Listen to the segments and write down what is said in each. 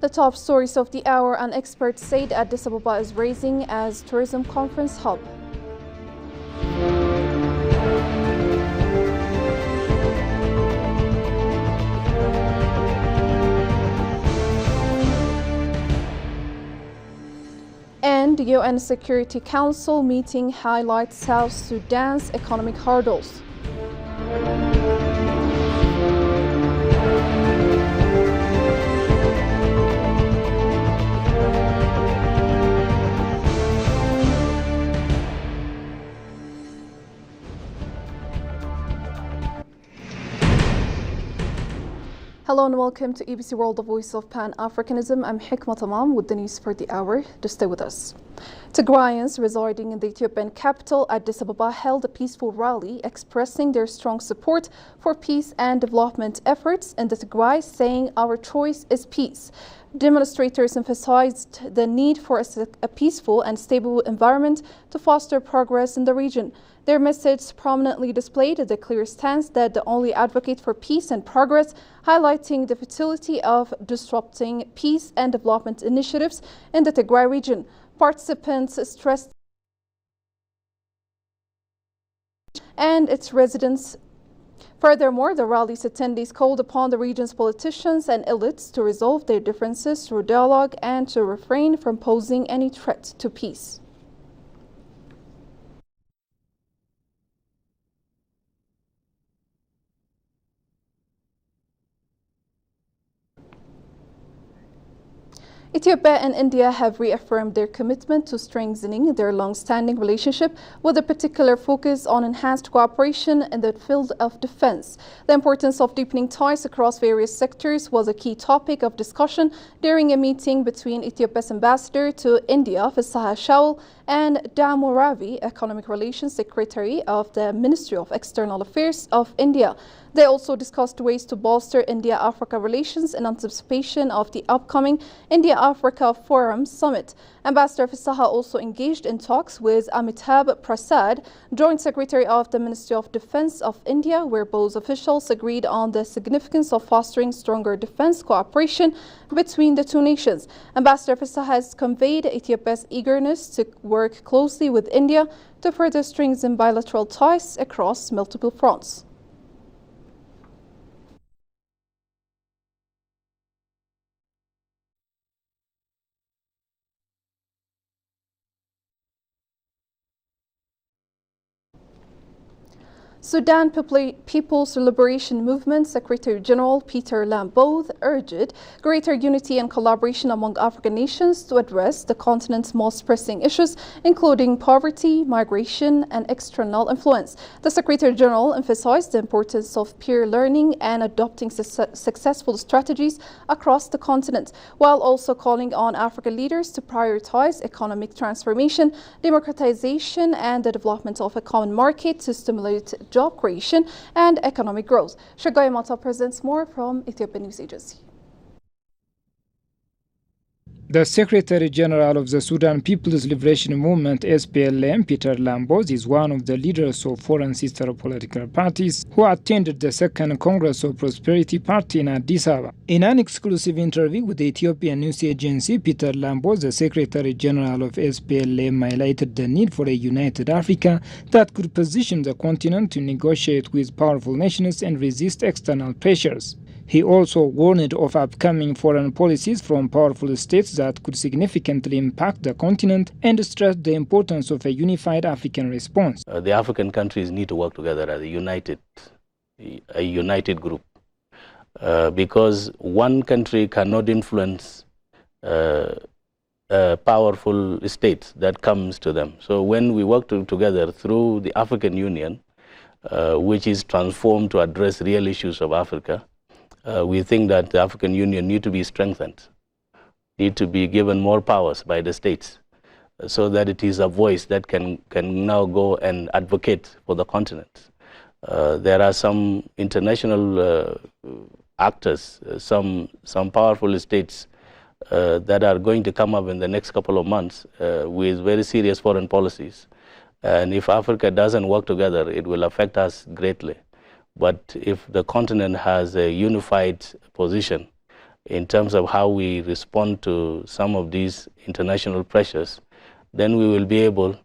The top stories of the hour, an expert said Addis Ababa is raising as tourism conference hub. And UN Security Council meeting highlights South Sudan's economic hurdles. Hello and welcome to EBC World, the Voice of Pan-Africanism. I'm Hikma Tamam with the news for the hour. To stay with us. Tigrayans residing in the Ethiopian capital, Addis Ababa, held a peaceful rally expressing their strong support for peace and development efforts in the Tigray, saying our choice is peace. Demonstrators emphasized the need for a peaceful and stable environment to foster progress in the region. Their message prominently displayed the clear stance that they only advocate for peace and progress, highlighting the futility of disrupting peace and development initiatives in the Tigray region. Participants stressed and its residents. Furthermore, the rally's attendees called upon the region's politicians and elites to resolve their differences through dialogue and to refrain from posing any threat to peace. Ethiopia and India have reaffirmed their commitment to strengthening their long-standing relationship with a particular focus on enhanced cooperation in the field of defense. The importance of deepening ties across various sectors was a key topic of discussion during a meeting between Ethiopia's ambassador to India, Fisaha Shaul, and Damo Ravi, Economic Relations Secretary of the Ministry of External Affairs of India. They also discussed ways to bolster India-Africa relations in anticipation of the upcoming India-Africa Forum Summit. Ambassador Fisaha also engaged in talks with Amitabh Prasad, Joint Secretary of the Ministry of Defense of India, where both officials agreed on the significance of fostering stronger defense cooperation between the two nations. Ambassador Fisaha has conveyed Ethiopia's eagerness to work closely with India to further strengthen bilateral ties across multiple fronts. Sudan People's Liberation Movement Secretary General Peter Lamboth urged greater unity and collaboration among African nations to address the continent's most pressing issues, including poverty, migration, and external influence. The Secretary General emphasized the importance of peer learning and adopting successful strategies across the continent, while also calling on African leaders to prioritize economic transformation, democratization, and the development of a common market to stimulate job creation and economic growth. Shagai Mata presents more from Ethiopian News Agency. The Secretary General of the Sudan People's Liberation Movement, SPLM, Peter Lamboth, is one of the leaders of foreign sister political parties who attended the Second Congress of Prosperity Party in Addis Ababa. In an exclusive interview with the Ethiopian News Agency, Peter Lamboth, the Secretary General of SPLM, highlighted the need for a united Africa that could position the continent to negotiate with powerful nations and resist external pressures. He also warned of upcoming foreign policies from powerful states that could significantly impact the continent and stressed the importance of a unified African response. The African countries need to work together as a united group because one country cannot influence powerful states that comes to them. So when we work together through the African Union, which is transformed to address real issues of Africa, we think that the African Union need to be strengthened, need to be given more powers by the states so that it is a voice that can now go and advocate for the continent. There are some international actors, some powerful states that are going to come up in the next couple of months with very serious foreign policies. And if Africa doesn't work together, it will affect us greatly. But if the continent has a unified position, in terms of how we respond to some of these international pressures, then we will be able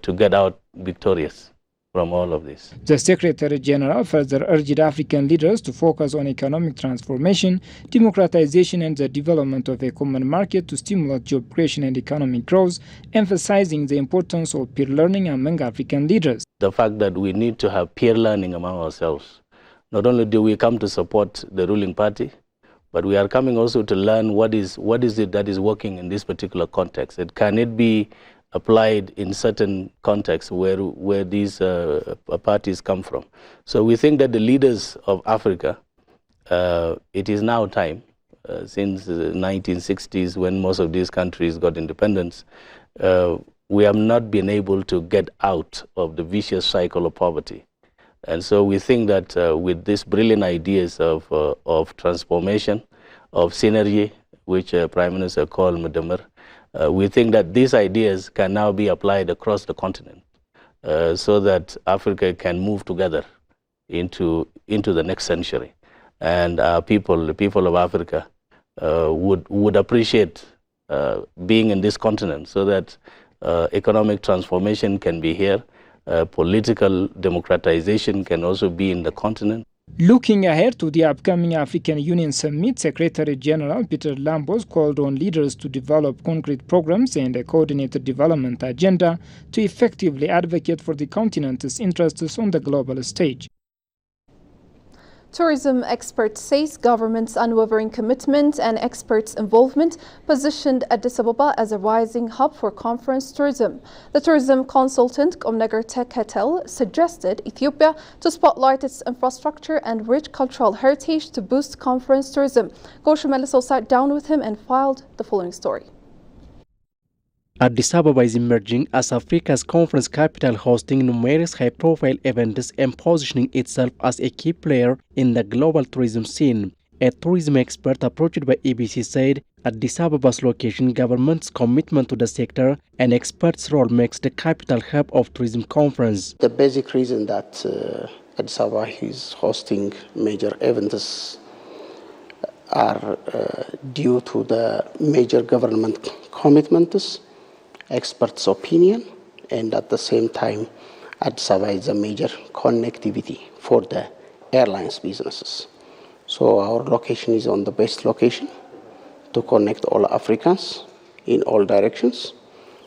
to get out victorious from all of this. The Secretary General further urged African leaders to focus on economic transformation, democratization, and the development of a common market to stimulate job creation and economic growth, emphasizing the importance of peer learning among African leaders. The fact that we need to have peer learning among ourselves. Not only do we come to support the ruling party, but we are coming also to learn what is it that is working in this particular context. Can it be applied in certain contexts where these parties come from? So we think that the leaders of Africa, it is now time, since the 1960s when most of these countries got independence, we have not been able to get out of the vicious cycle of poverty. And so we think that with these brilliant ideas of transformation, of synergy, which Prime Minister called Mudamar, we think that these ideas can now be applied across the continent so that Africa can move together into the next century. And our people, the people of Africa, would appreciate being in this continent so that economic transformation can be here, political democratization can also be in the continent. Looking ahead to the upcoming African Union Summit, Secretary General Peter Lambos called on leaders to develop concrete programs and a coordinated development agenda to effectively advocate for the continent's interests on the global stage. Tourism experts says government's unwavering commitment and experts' involvement positioned Addis Ababa as a rising hub for conference tourism. The tourism consultant Komnagar Tekatel suggested Ethiopia to spotlight its infrastructure and rich cultural heritage to boost conference tourism. Gosha Meliso sat down with him and filed the following story. Addis Ababa is emerging as Africa's conference capital, hosting numerous high-profile events and positioning itself as a key player in the global tourism scene. A tourism expert approached by EBC said Addis Ababa's location, government's commitment to the sector, and experts' role makes the capital hub of tourism conference. The basic reason that Addis Ababa is hosting major events are due to the major government commitments, experts' opinion, and at the same time, Addis Ababa is a major connectivity for the airlines businesses. So our location is on the best location to connect all Africans in all directions.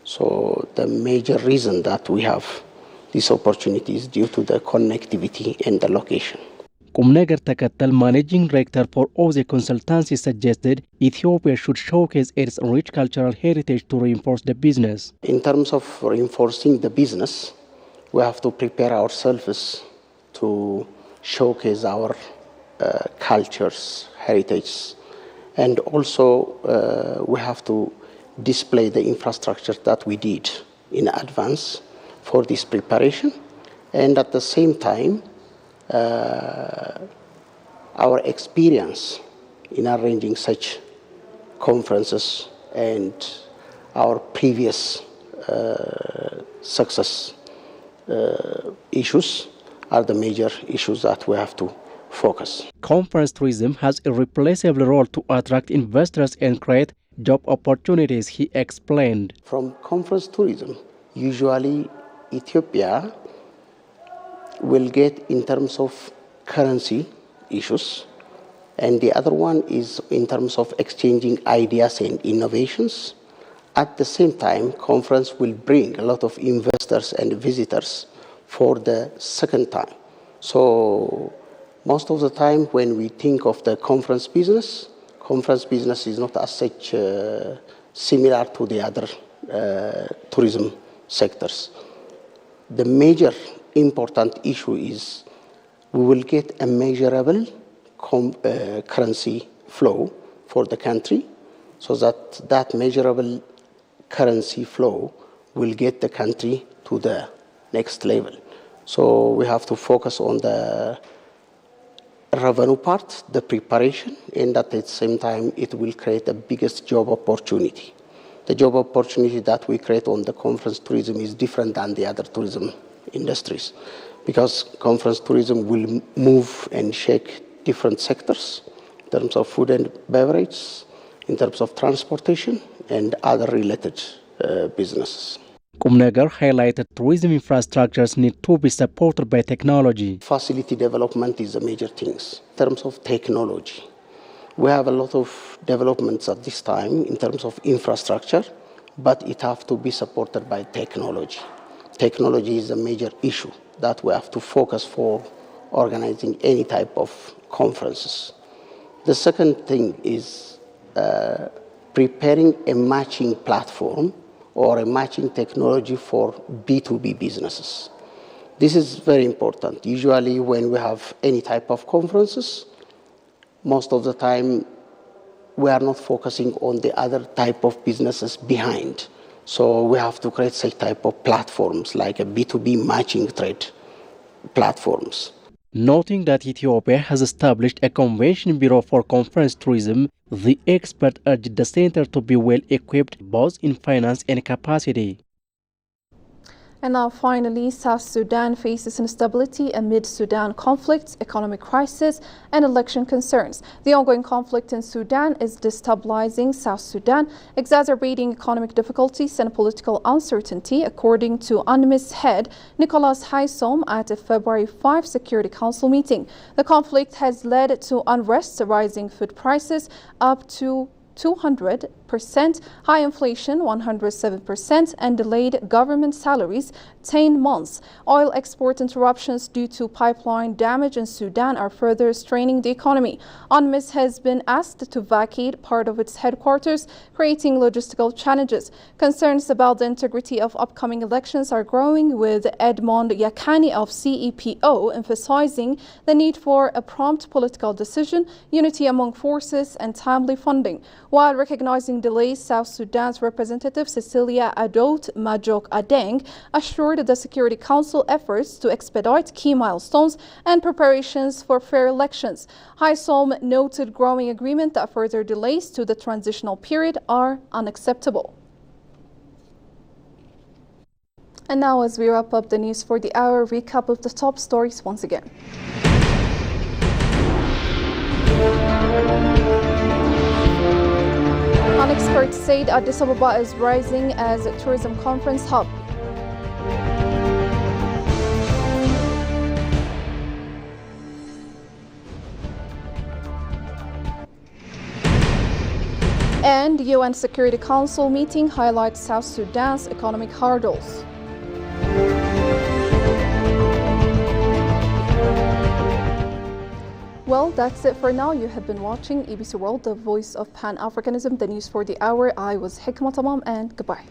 So the major reason that we have this opportunity is due to the connectivity and the location. Komnagar Tekatel, managing director for OZE Consultancy, suggested Ethiopia should showcase its rich cultural heritage to reinforce the business. In terms of reinforcing the business, we have to prepare ourselves to showcase our cultures, heritage, and also we have to display the infrastructure that we did in advance for this preparation, and at the same time our experience in arranging such conferences and our previous success issues are the major issues that we have to focus. Conference tourism has a irreplaceable role to attract investors and create job opportunities, he explained. From conference tourism, usually Ethiopia will get in terms of currency issues, and the other one is in terms of exchanging ideas and innovations. At the same time, conference will bring a lot of investors and visitors for the second time. So most of the time when we think of the conference business is not as such similar to the other tourism sectors. The major important issue is we will get a measurable currency flow for the country, so that measurable currency flow will get the country to the next level. So we have to focus on the revenue part, the preparation, and at the same time it will create the biggest job opportunity. The job opportunity that we create on the conference tourism is different than the other tourism industries, because conference tourism will move and shake different sectors, in terms of food and beverage, in terms of transportation, and other related businesses. Kumnagar highlighted tourism infrastructures need to be supported by technology. Facility development is a major thing. In terms of technology, we have a lot of developments at this time in terms of infrastructure, but it has to be supported by technology. Technology is a major issue that we have to focus for organizing any type of conferences. The second thing is preparing a matching platform or a matching technology for B2B businesses. This is very important. Usually when we have any type of conferences, most of the time we are not focusing on the other type of businesses behind. So we have to create such type of platforms like a B2B matching trade platforms. Noting that Ethiopia has established a convention bureau for conference tourism, the expert urged the center to be well equipped both in finance and capacity. And now finally, South Sudan faces instability amid Sudan conflicts, economic crisis, and election concerns. The ongoing conflict in Sudan is destabilizing South Sudan, exacerbating economic difficulties and political uncertainty, according to UNMISS head Nicholas Haysom at a February 5 Security Council meeting. The conflict has led to unrest, rising food prices up to 200%, high inflation 107%, and delayed government salaries 10 months. Oil export interruptions due to pipeline damage in Sudan are further straining the economy. UNMISS has been asked to vacate part of its headquarters, creating logistical challenges. Concerns about the integrity of upcoming elections are growing, with Edmond Yakani of CEPO emphasizing the need for a prompt political decision, unity among forces, and timely funding. While recognizing delays, South Sudan's representative Cecilia Adot Majok Adeng assured the Security Council efforts to expedite key milestones and preparations for fair elections. Haysom noted growing agreement that further delays to the transitional period are unacceptable. And now, as we wrap up the news for the hour, recap of the top stories once again. An expert said Addis Ababa is rising as a tourism conference hub. And UN Security Council meeting highlights South Sudan's economic hurdles. Well, that's it for now. You have been watching EBC World, the voice of Pan-Africanism, the news for the hour. I was Hikmat Tamam, and goodbye.